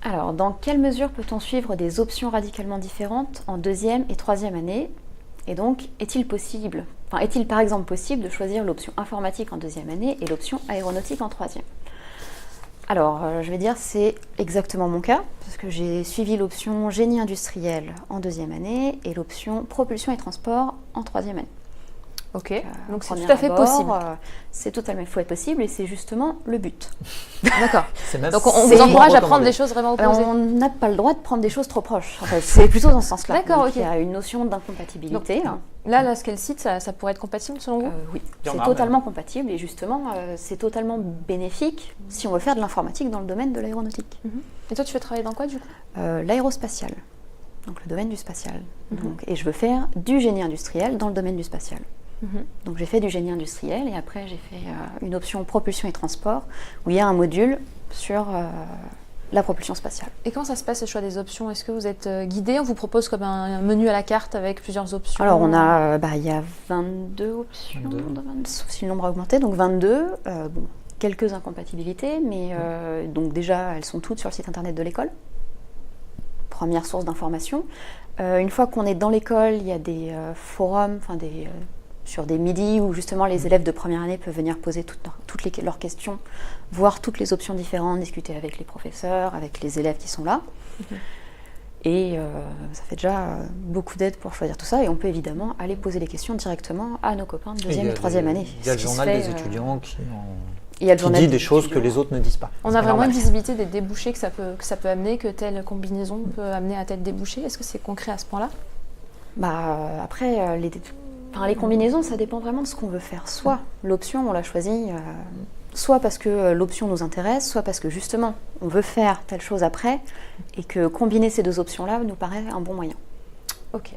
Alors, dans quelle mesure peut-on suivre des options radicalement différentes en deuxième et troisième année? Et donc, est-il par exemple possible de choisir l'option informatique en deuxième année et l'option aéronautique en troisième? Alors, je vais dire c'est exactement mon cas, parce que j'ai suivi l'option génie industriel en deuxième année et l'option propulsion et transport en troisième année. Ok, donc c'est Premier tout à fait abord, possible. C'est totalement possible et c'est justement le but. D'accord. C'est même Donc on c'est vous encourage à prendre recommandé. des choses vraiment opposées. On n'a pas le droit de prendre des choses trop proches. En fait, c'est plutôt dans ce sens-là. D'accord, Donc, ok. il y a une notion d'incompatibilité. Là, ce qu'elle cite, ça pourrait être compatible selon vous? Oui, Il y en c'est a, totalement compatible et justement, c'est totalement bénéfique si on veut faire de l'informatique dans le domaine de l'aéronautique. Et toi, tu veux travailler dans quoi du coup? L'aérospatial, donc le domaine du spatial. Donc, et je veux faire du génie industriel dans le domaine du spatial. Donc j'ai fait du génie industriel et après j'ai fait une option propulsion et transport où il y a un module sur la propulsion spatiale. Et comment ça se passe le choix des options? Est-ce que vous êtes guidé? On vous propose comme un menu à la carte avec plusieurs options? Alors on a, il y a 22 options, 22. sauf si le nombre a augmenté, donc 22. Bon, quelques incompatibilités, mais donc déjà elles sont toutes sur le site internet de l'école. Première source d'information. Une fois qu'on est dans l'école, il y a des forums, sur des midis où justement les élèves de première année peuvent venir poser toutes leurs questions, voir toutes les options différentes, discuter avec les professeurs, avec les élèves qui sont là. Et ça fait déjà beaucoup d'aide pour choisir tout ça. Et on peut évidemment aller poser les questions directement à nos copains de deuxième et troisième année. Il y a le Ce qui se journal fait, des étudiants il y a le qui journal dit des des choses que étudiants. les autres ne disent pas. On C'est a vraiment normal. une visibilité des débouchés que ça peut amener, que telle combinaison peut amener à tel débouché. Est-ce que c'est concret à ce point-là? Après, les combinaisons, ça dépend vraiment de ce qu'on veut faire. Soit l'option, on l'a choisie, soit parce que l'option nous intéresse, soit parce que justement, on veut faire telle chose après, et que combiner ces deux options-là nous paraît un bon moyen. Ok.